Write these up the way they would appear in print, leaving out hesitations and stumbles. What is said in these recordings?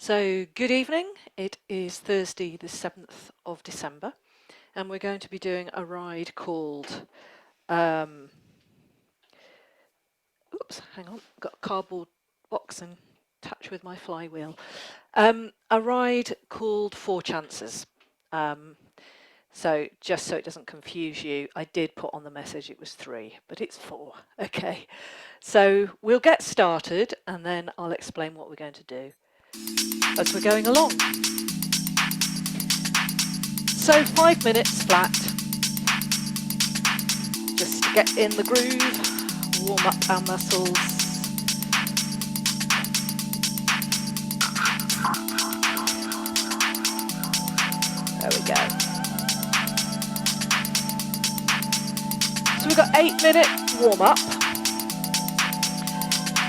So good evening, it is Thursday the 7th of December and we're going to be doing a ride called, oops, hang on, got a cardboard box in touch with my flywheel. A ride called Four Chances. So just so it doesn't confuse you, I did put on the message it was 3, but it's 4, okay. So we'll get started and then I'll explain what we're going to do as we're going along. So 5 minutes flat, just to get in the groove, warm up our muscles. There we go. So we've got 8-minute warm up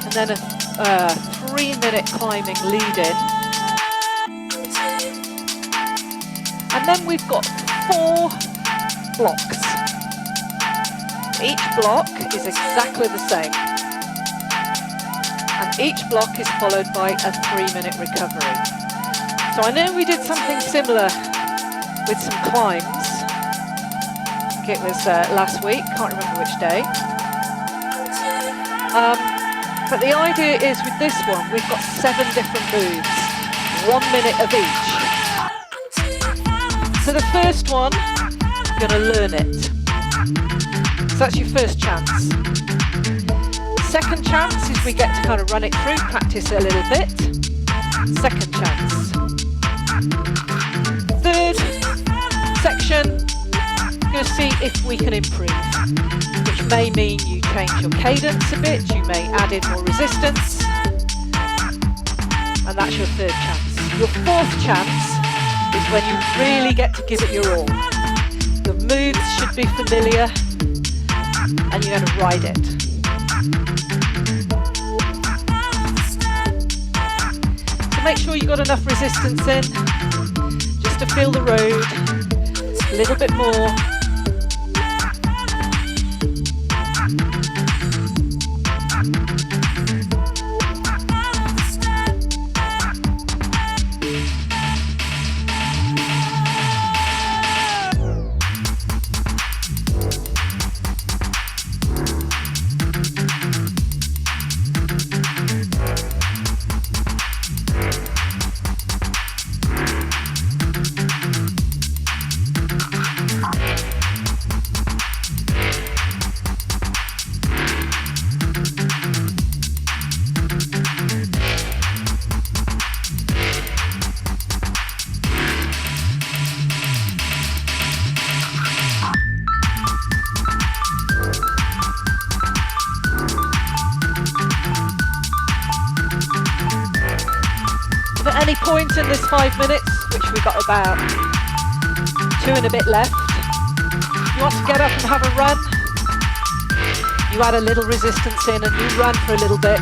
and then a 3-minute climbing lead in. And then we've got 4 blocks. Each block is exactly the same. And each block is followed by a 3-minute recovery. So I know we did something similar with some climbs. I think it was last week, can't remember which day. But the idea is with this one, we've got 7 different moves, 1 minute of each. So the first one, you're going to learn it. So that's your first chance. Second chance is we get to kind of run it through, practice it a little bit. Second chance. Third section, we're going to see if we can improve, which may mean you change your cadence a bit, you may add in more resistance, and that's your third chance. Your fourth chance is when you really get to give it your all. The moves should be familiar and you're going to ride it. So make sure you've got enough resistance in, just to feel the road a little bit more. At any point in this 5 minutes, which we've got about 2 and a bit left, you want to get up and have a run, you add a little resistance in and you run for a little bit.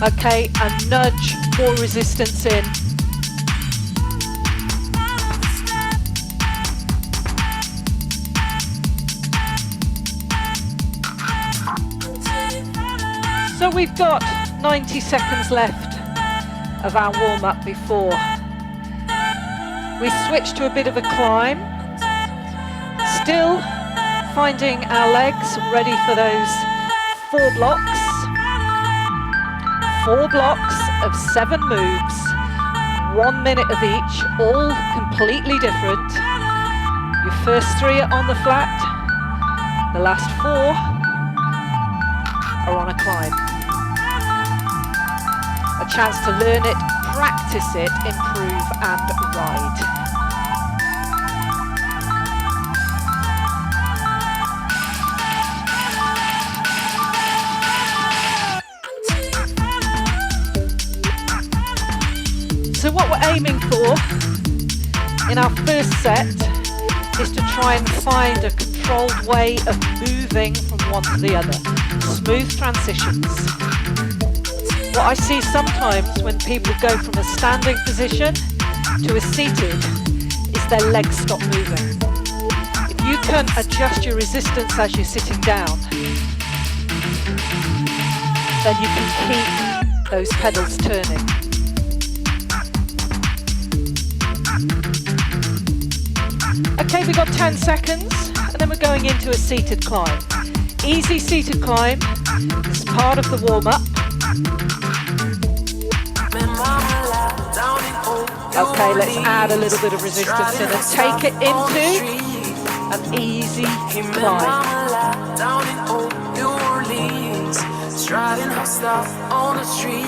Okay, and nudge more resistance in. So we've got 90 seconds left of our warm-up before we switch to a bit of a climb, still finding our legs ready for those 4 blocks. 4 blocks of 7 moves, 1 minute of each, all completely different. Your first 3 are on the flat, the last 4 are on a climb. A chance to learn it, practice it, improve and ride. So what we're aiming for in our first set is to try and find a controlled way of moving from one to the other. Smooth transitions. What I see sometimes when people go from a standing position to a seated is their legs stop moving. If you can adjust your resistance as you're sitting down, then you can keep those pedals turning. Okay, we've got 10 seconds, and then we're going into a seated climb. Easy seated climb. This is part of the warm-up. Okay, let's add a little bit of resistance in and take it into an easy climb. Striding her stuff on the street.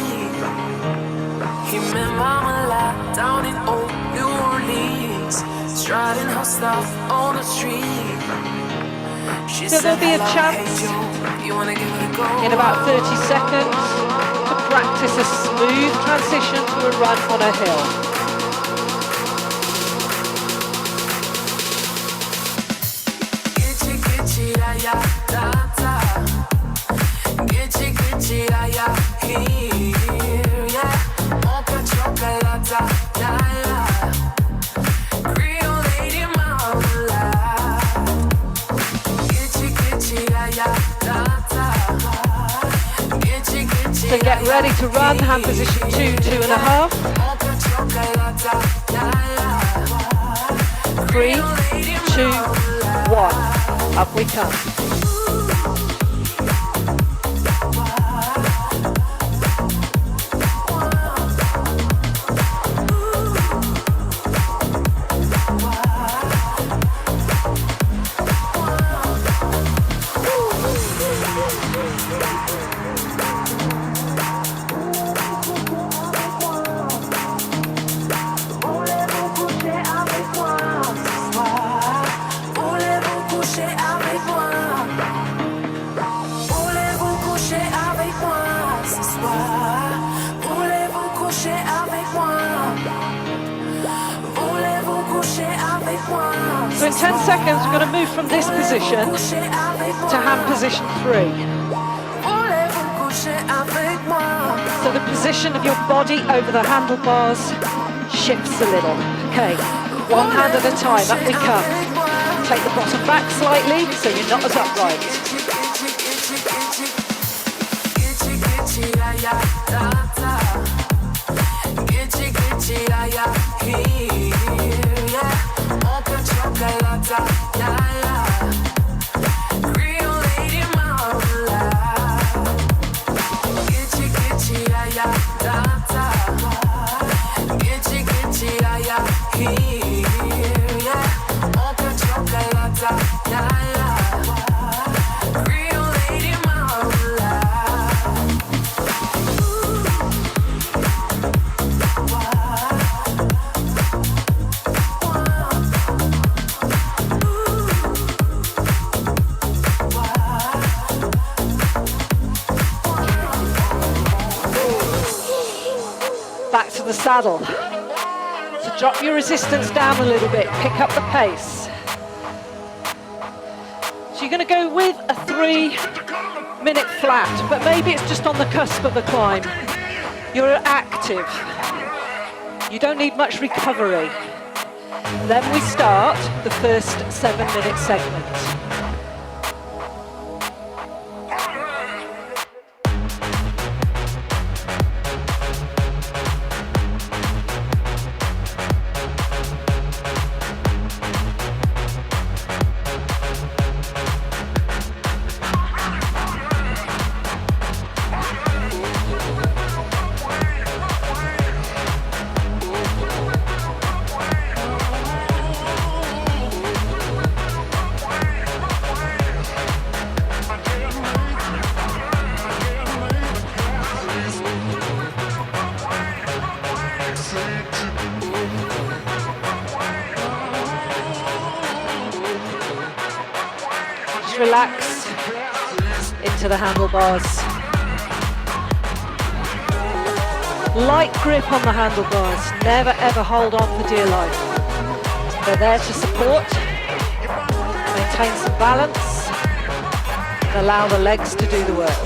He met Mama La down in old New Orleans. Striding her stuff on the street. So there'll be a chance in about 30 seconds to practice a smooth transition to a run on a hill. So get ready to run, hand position 2, 2.5. 3, 2, 1. Up we come. So in 10 seconds, we're going to move from this position to hand position 3. So the position of your body over the handlebars shifts a little. Okay, one hand at a time, up we come. Take the bottom back slightly so you're not as upright. Back to the saddle. So drop your resistance down a little bit, pick up the pace. So you're going to go with a 3-minute flat, but maybe it's just on the cusp of the climb. You're active. You don't need much recovery. Then we start the first 7-minute segment. Relax into the handlebars. Light grip on the handlebars. Never ever hold on for dear life. They're there to support, maintain some balance, and allow the legs to do the work.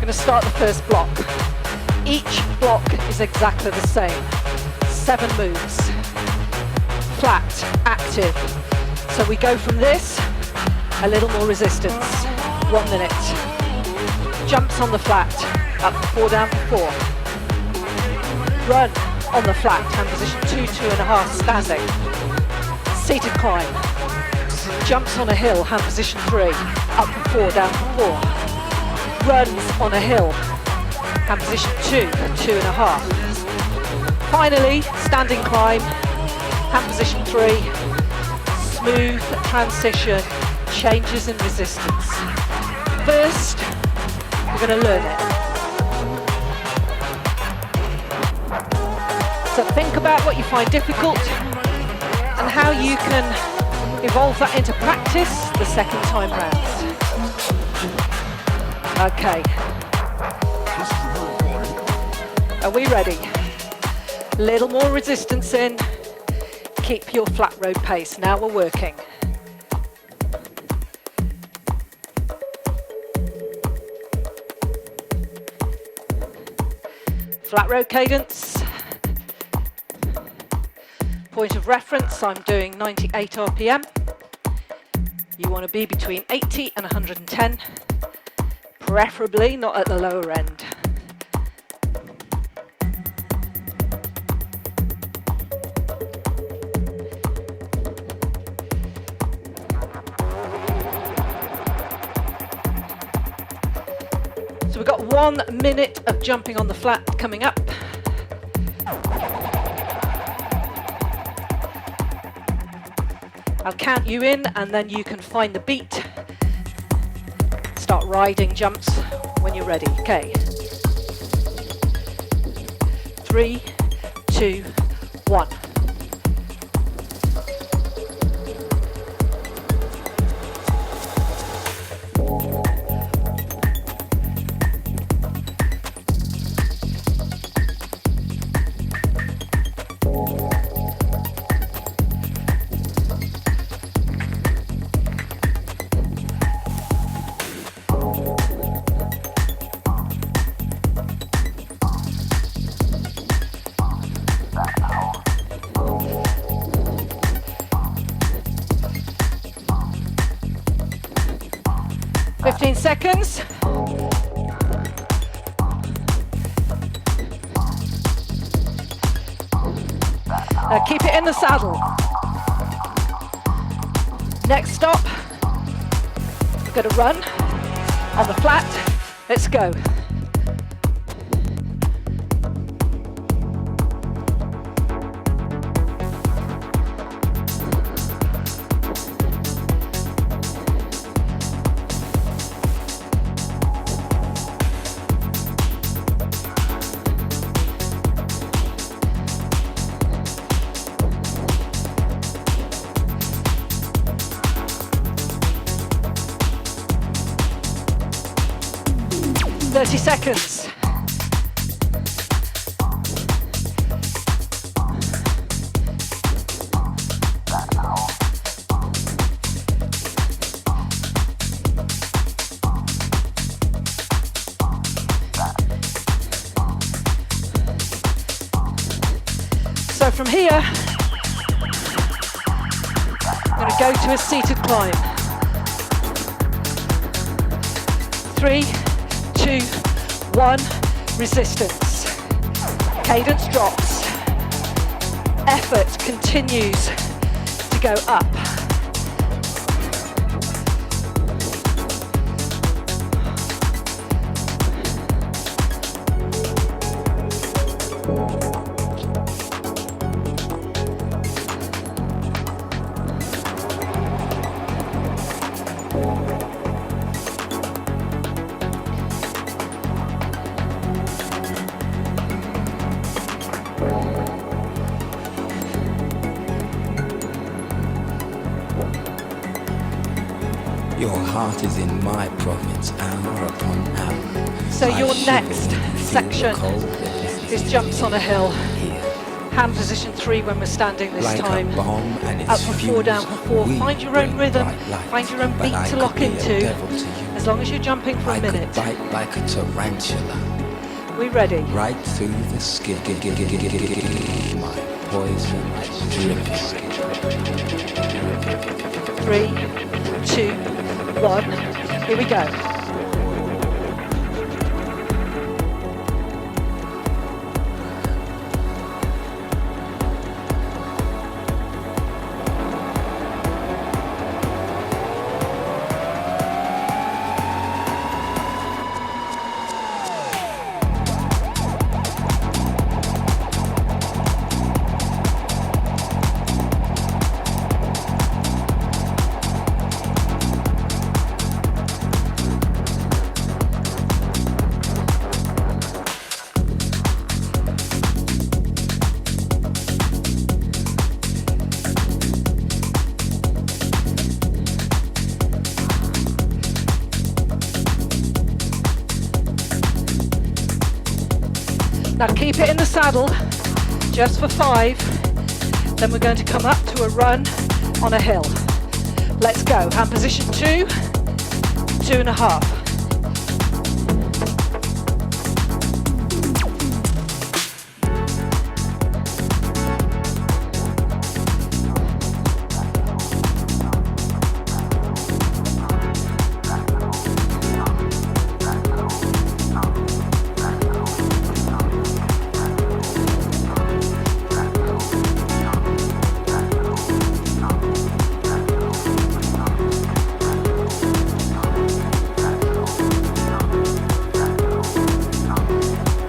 going to start the first block. Each block is exactly the same. 7 moves. Flat, active. So we go from this, a little more resistance. 1 minute. Jumps on the flat, up for 4, down for 4. Run on the flat, hand position 2, 2.5, standing. Seated climb. Jumps on a hill, hand position 3, up for 4, down for 4. Runs on a hill, hand position 2, 2.5. Finally, standing climb, hand position 3, smooth transition, changes in resistance. First, we're going to learn it. So think about what you find difficult and how you can evolve that into practice the second time round. Okay. Are we ready? Little more resistance in. Keep your flat road pace. Now we're working. Flat road cadence. Point of reference, I'm doing 98 RPM. You want to be between 80 and 110, preferably not at the lower end. So we've got 1 minute of jumping on the flat coming up. I'll count you in and then you can find the beat. Start riding jumps when you're ready. Okay. 3, 2, 1. Seconds. Keep it in the saddle. Next stop, we're going to run on the flat. Let's go. Seconds. So from here, I'm going to go to a seated climb. 3, 2, 1, resistance. Cadence drops. Effort continues to go up. Your heart is in my province, hour upon hour. So your next section is jumps on a hill. Hand position 3 when we're standing this time. Up for 4, down for 4. Find your own rhythm, find your own beat to lock into. As long as you're jumping for I a could minute. bite like a tarantula, We ready? right through the skin. My poison dripping. 3, 2, 1. Here we go. Now keep it in the saddle, just for 5. Then we're going to come up to a run on a hill. Let's go. Hand position 2, 2.5.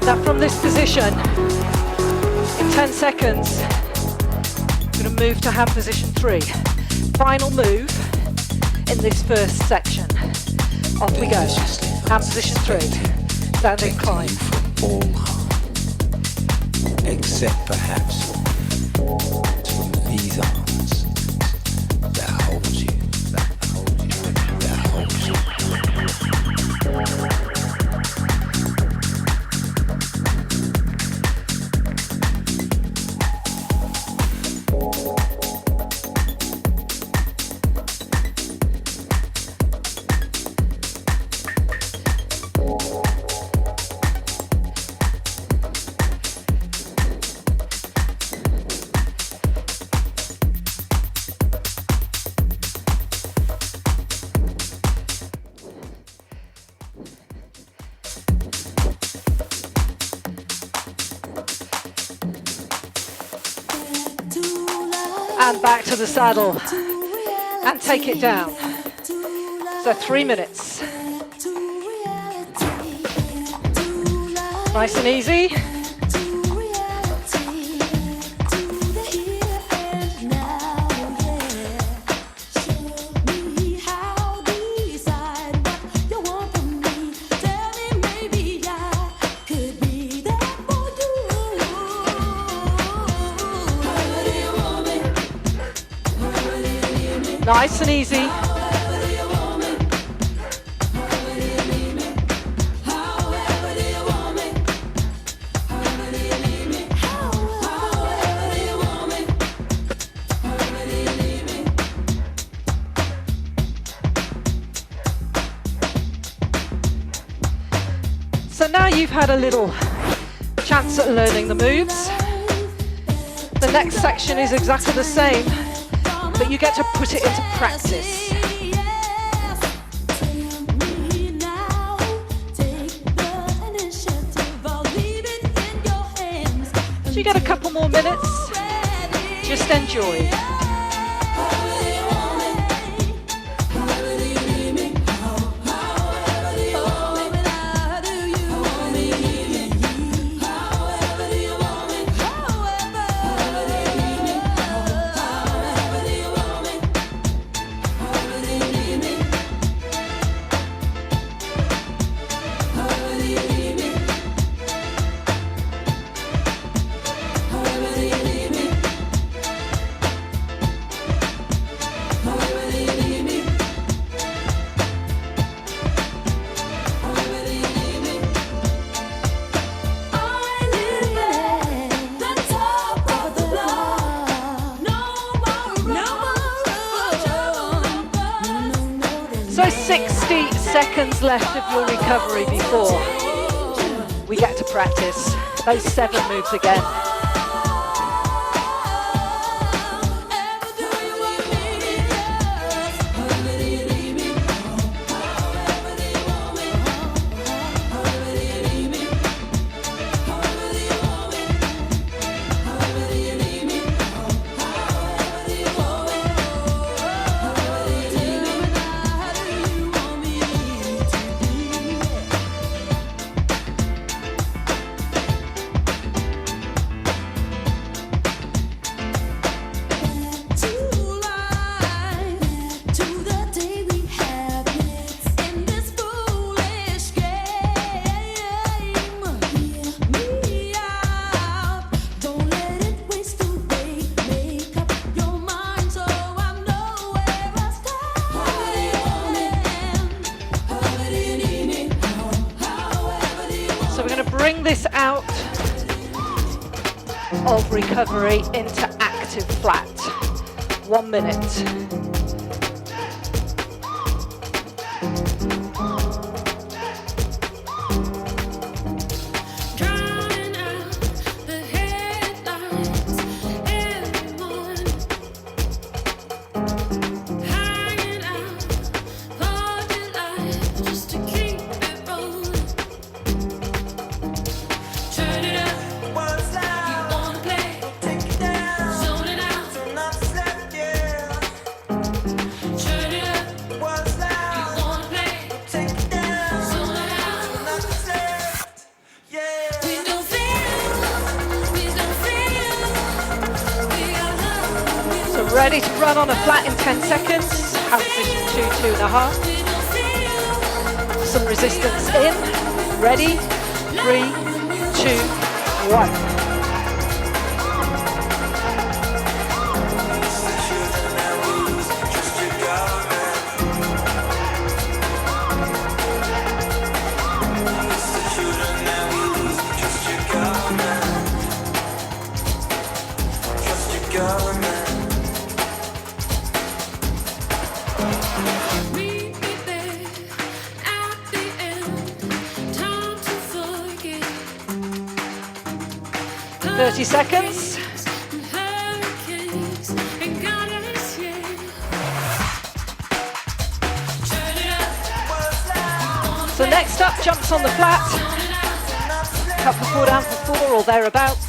Now from this position, in 10 seconds, I'm going to move to hand position 3. Final move in this first section. Off we go. Hand position 3. Standing climb. From all harm, except perhaps from these arms that hold you, that hold you, that hold you. And back to the saddle and take it down. So 3 minutes. Nice and easy. Nice and easy. So now you've had a little chance at learning the moves. The next section is exactly the same, but you get to put it into practice. So you get a couple more minutes, just enjoy. left of your recovery before we get to practice those 7 moves again. Bring this out of recovery into active flat. 1 minute. Ready to run on a flat in 10 seconds. Have position 2, 2.5. Some resistance in. Ready? 3, 2, 1. Meet me there at the end. Time to forget. 30 seconds. Hurricanes and goddess, yeah. Turn it up. So next up, jumps on the flat. Cut the foot down for 4 or thereabouts.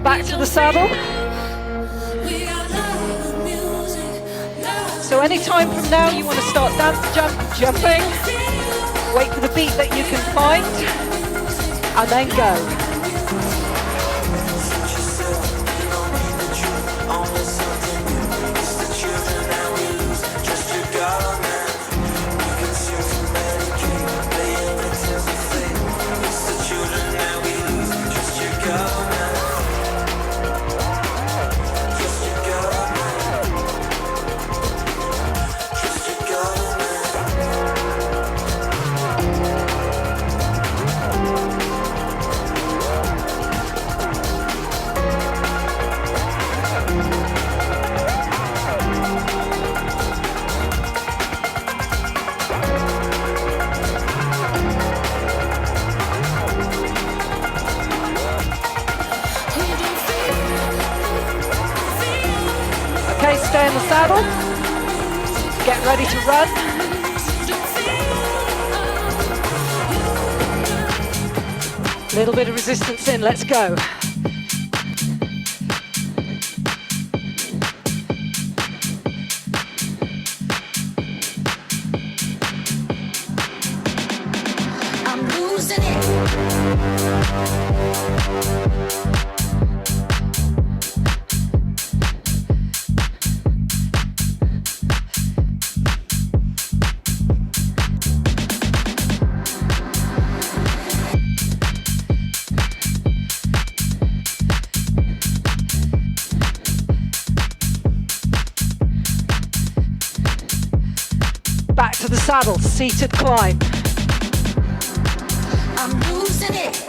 Back to the saddle. So any time from now you want to start jumping, wait for the beat that you can find, and then go. Okay, stay in the saddle. Get ready to run. Little bit of resistance in, let's go. I'm losing it. Back to the saddle, seated climb. I'm losing it.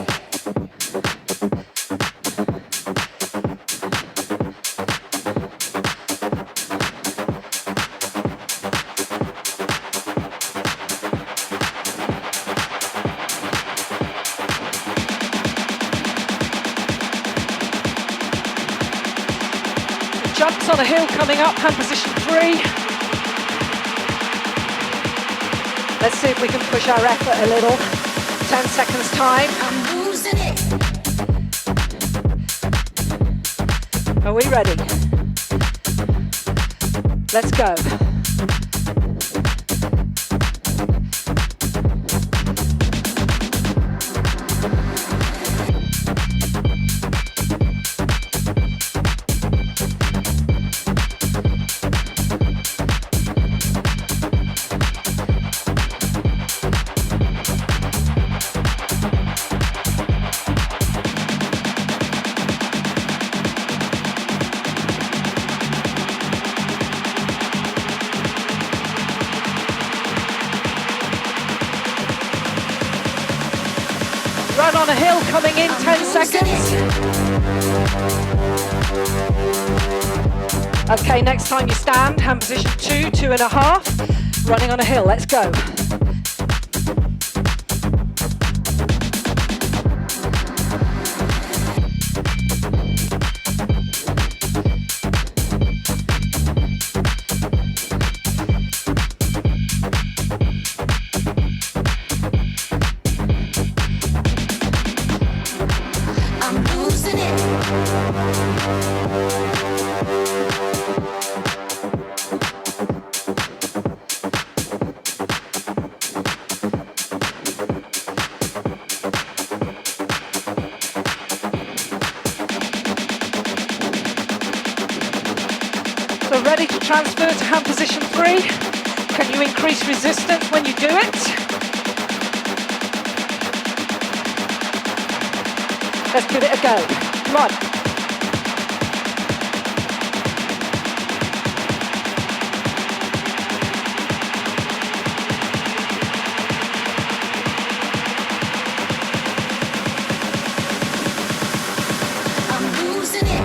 Jumps on a hill coming up, hand position 3. Let's see if we can push our effort a little. 10 seconds time. I'm losing it. Are we ready? Let's go. Run on a hill coming in 10 seconds. Okay, next time you stand, hand position 2, 2.5. Running on a hill, let's go. I'm losing it. So ready to transfer to hand position 3. Can you increase resistance when you do it? Let's give it a go. Come on. I'm losing it.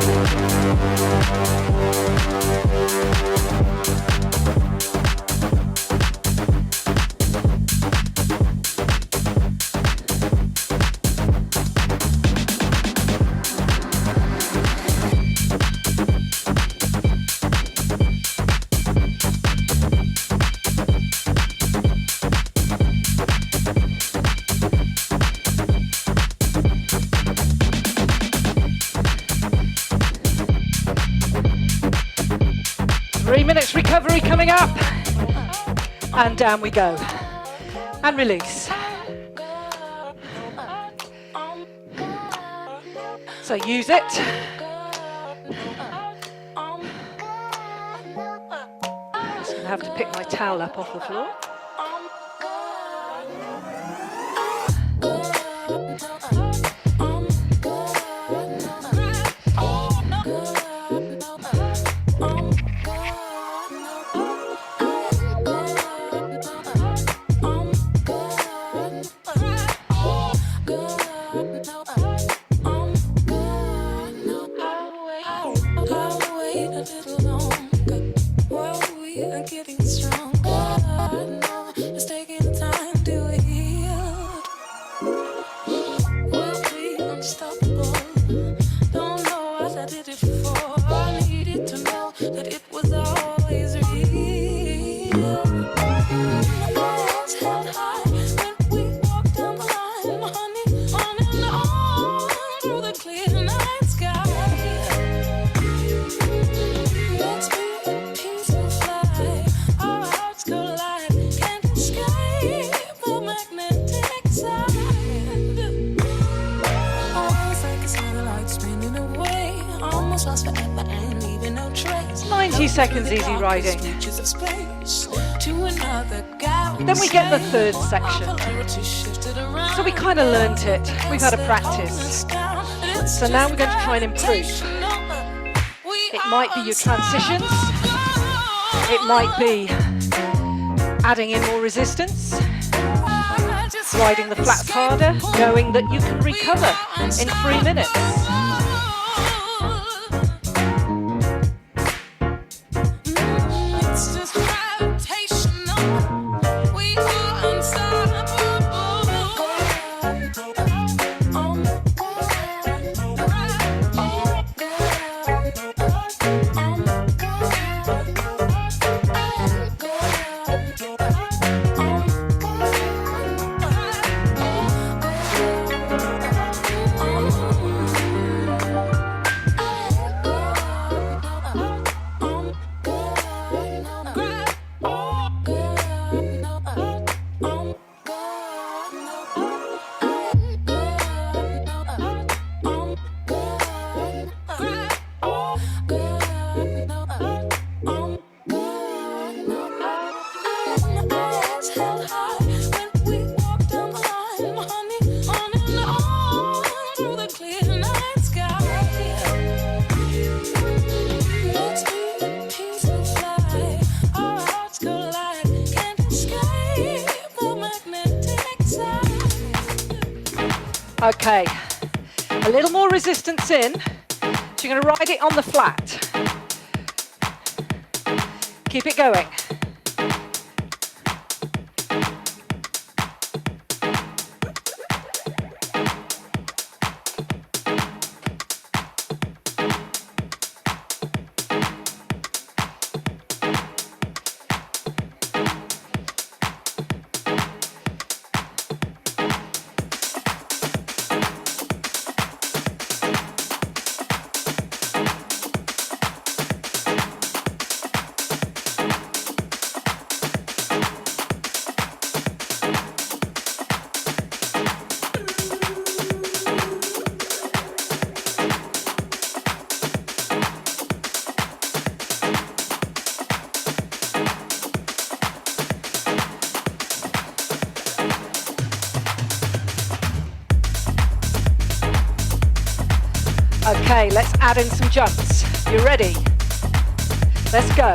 Minutes recovery coming up. And down we go. And release. So use it. Just gonna have to pick my towel up off the floor. Forever and leaving no trace. 90 seconds easy riding. Then we get the third section. So we kind of learnt it. We've had a practice. So now we're going to try and improve. It might be your transitions. It might be adding in more resistance. Riding the flats harder, knowing that you can recover in 3 minutes. Okay, a little more resistance in. So you're going to ride it on the flat. Keep it going. Okay, let's add in some jumps. You ready? Let's go.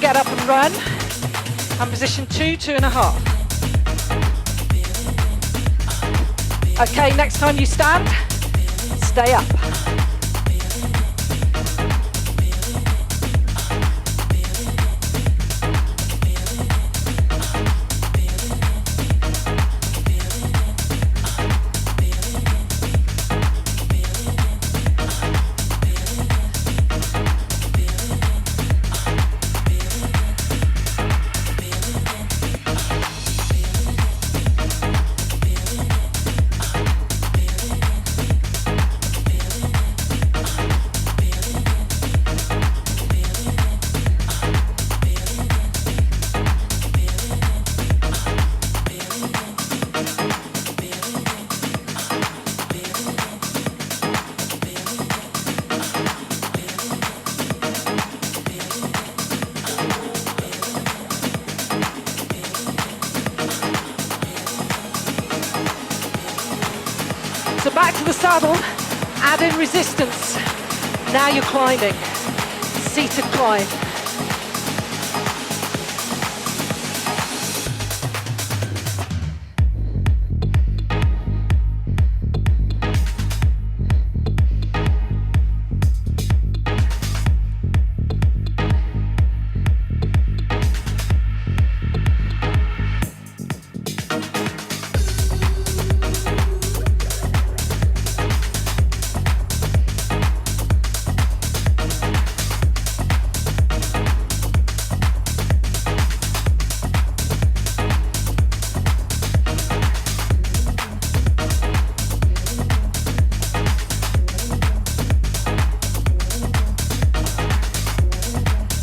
Get up and run. And position 2, 2.5. Okay, next time you stand, stay up. So back to the saddle, add in resistance. Now you're climbing, seated climb.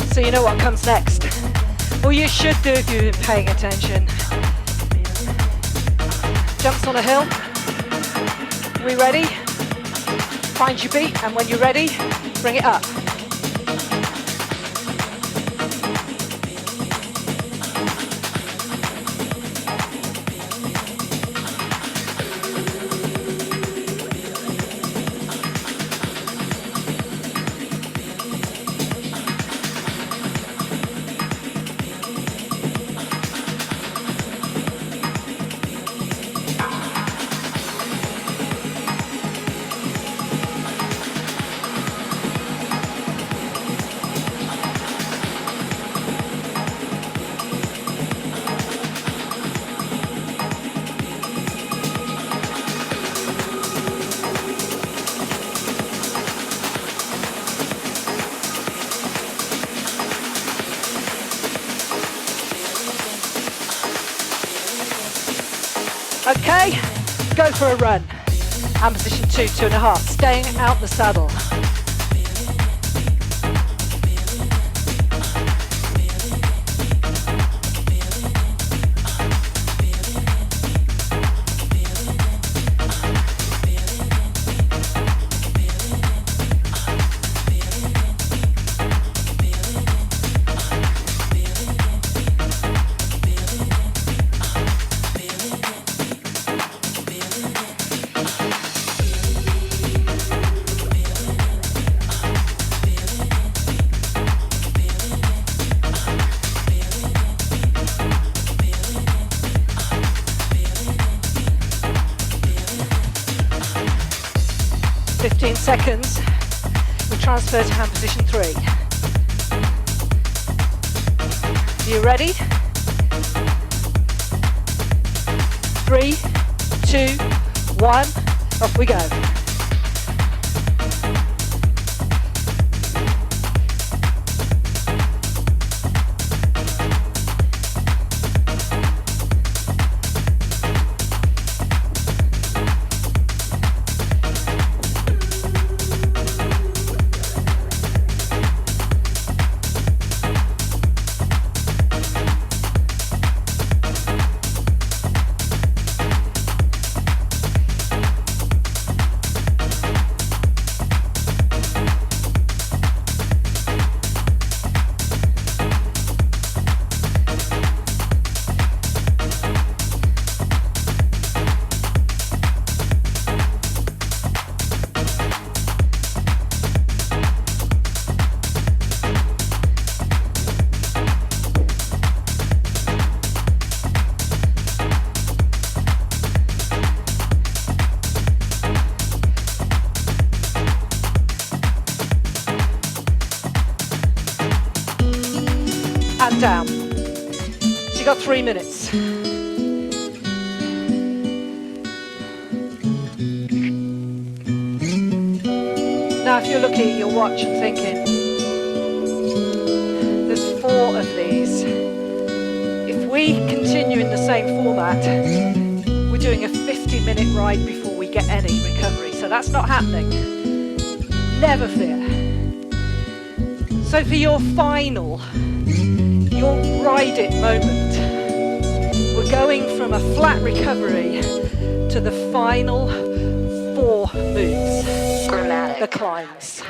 So you know what comes next. Or you should do if you've been paying attention. Jumps on a hill. We ready? Find your beat, and when you're ready, bring it up. Okay, go for a run. And position 2, 2.5, staying out the saddle. 15 seconds, we transfer to hand position 3. You ready? 3, 2, 1, off we go. And down. So you got 3 minutes. Now if you're looking at your watch and thinking, there's 4 of these. If we continue in the same format, we're doing a 50-minute ride before we get any recovery. So that's not happening. Never fear. So for your final, your ride it moment, we're going from a flat recovery to the final 4 moves, Grammatic. the climbs.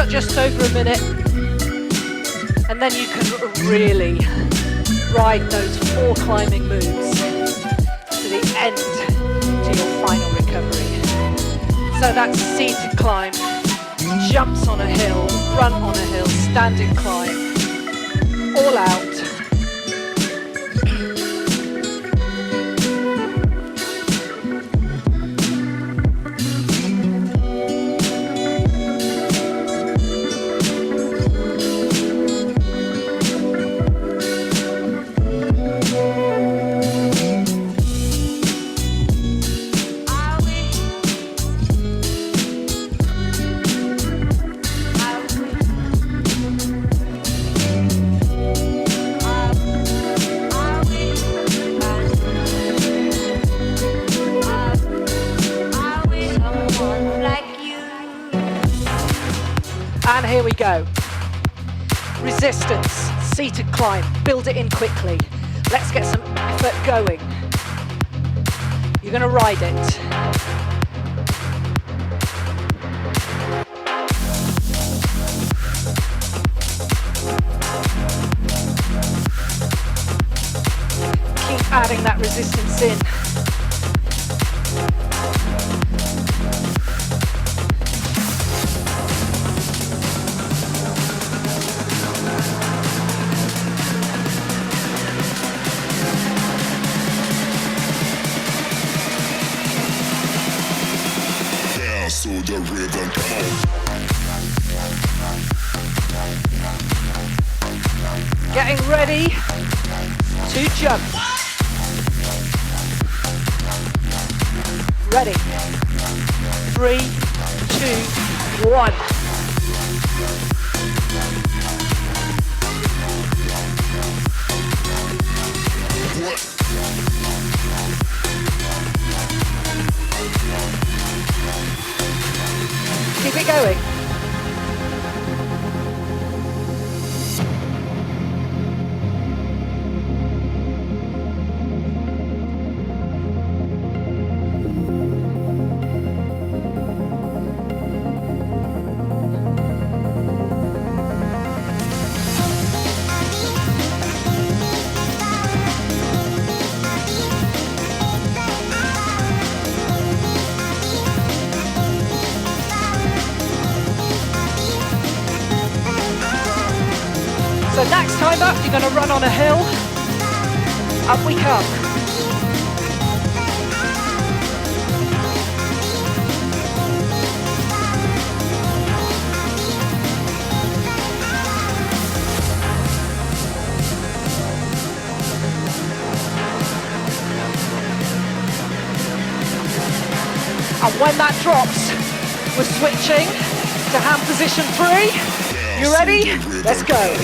Just over a minute, and then you can really ride those 4 climbing moves to the end, to your final recovery. So that's seated climb, jumps on a hill, run on a hill, standing climb, all out. And here we go. Resistance, seated climb, build it in quickly. Let's get some effort going. You're going to ride it. Keep adding that resistance in. So the rhythm, come on. Getting ready to jump. Ready? 3, 2, 1. Keep it going. So next time up, you're going to run on a hill. Up we come. And when that drops, we're switching to hand position 3. You ready? Let's go.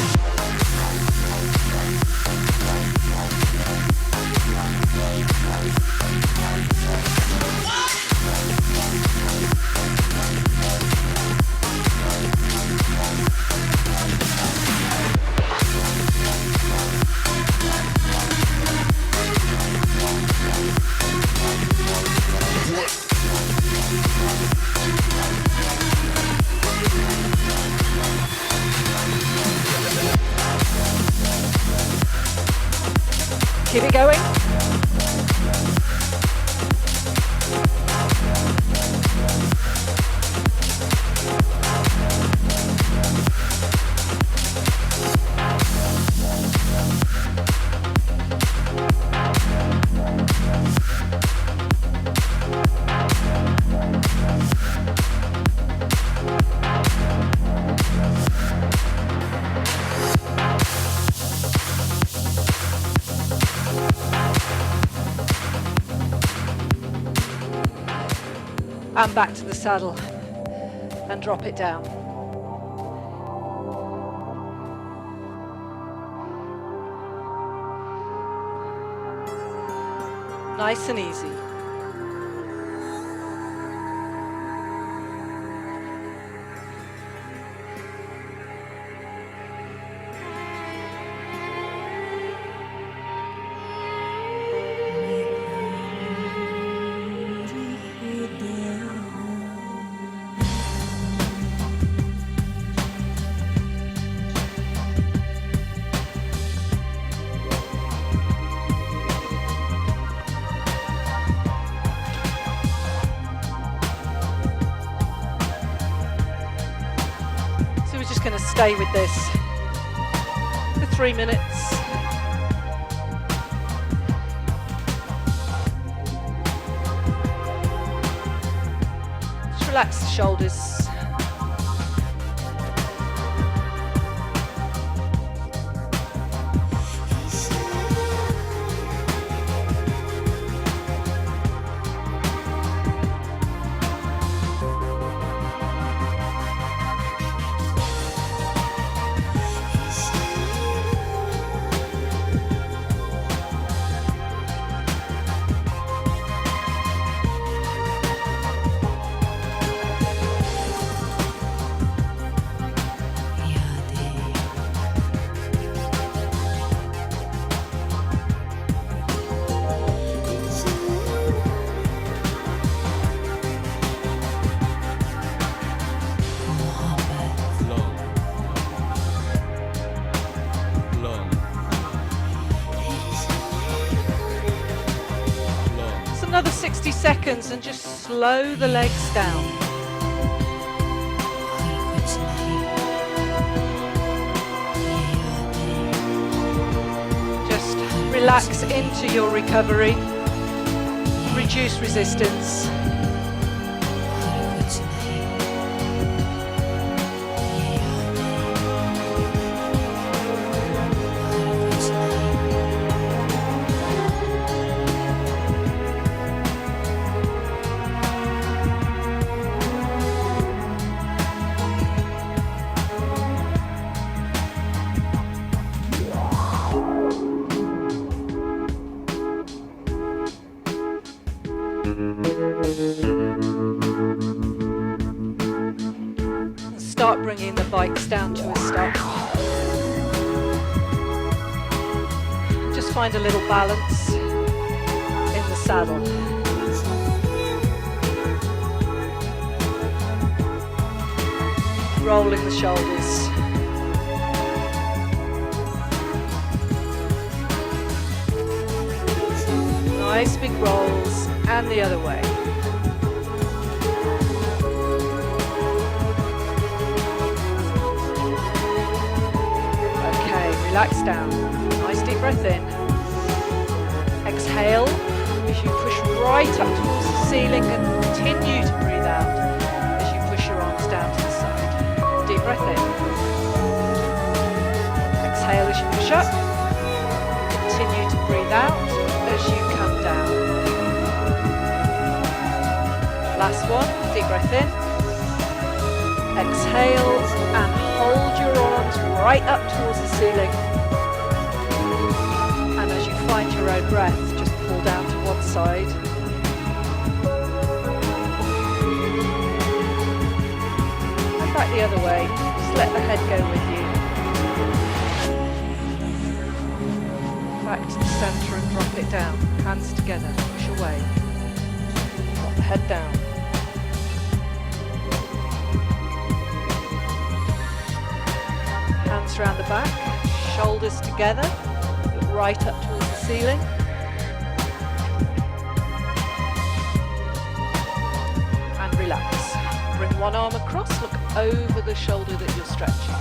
Keep it going. And back to the saddle and drop it down. Nice and easy. Going to stay with this for 3 minutes. Just relax the shoulders. Another 60 seconds and just slow the legs down. Just relax into your recovery, reduce resistance. Start bringing the bikes down to a stop. Just find a little balance in the saddle. Rolling the shoulders. Nice big rolls, and the other way. Okay, relax down. Nice deep breath in. Exhale as you push right up towards the ceiling and continue to breathe out as you push your arms down to the side. Deep breath in. Exhale as you push up. Continue to breathe out as you come down. Last one, deep breath in. Exhale and hold your arms right up towards the ceiling. And as you find your own breath, just pull down to one side. And back the other way. Just let the head go with you. Back to the centre and drop it down. Hands together, push away. Drop the head down. Hands around the back, shoulders together, look right up towards the ceiling. And relax. Bring one arm across, look over the shoulder that you're stretching.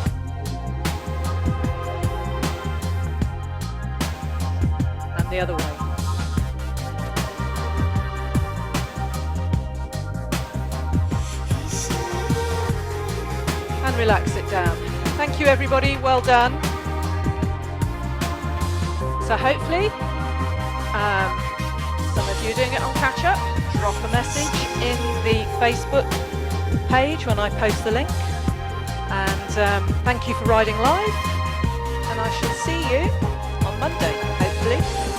And the other way. And relax it down. Thank you everybody, well done. So hopefully, some of you are doing it on catch up. Drop a message in the Facebook page when I post the link. And thank you for riding live. And I shall see you on Monday, hopefully.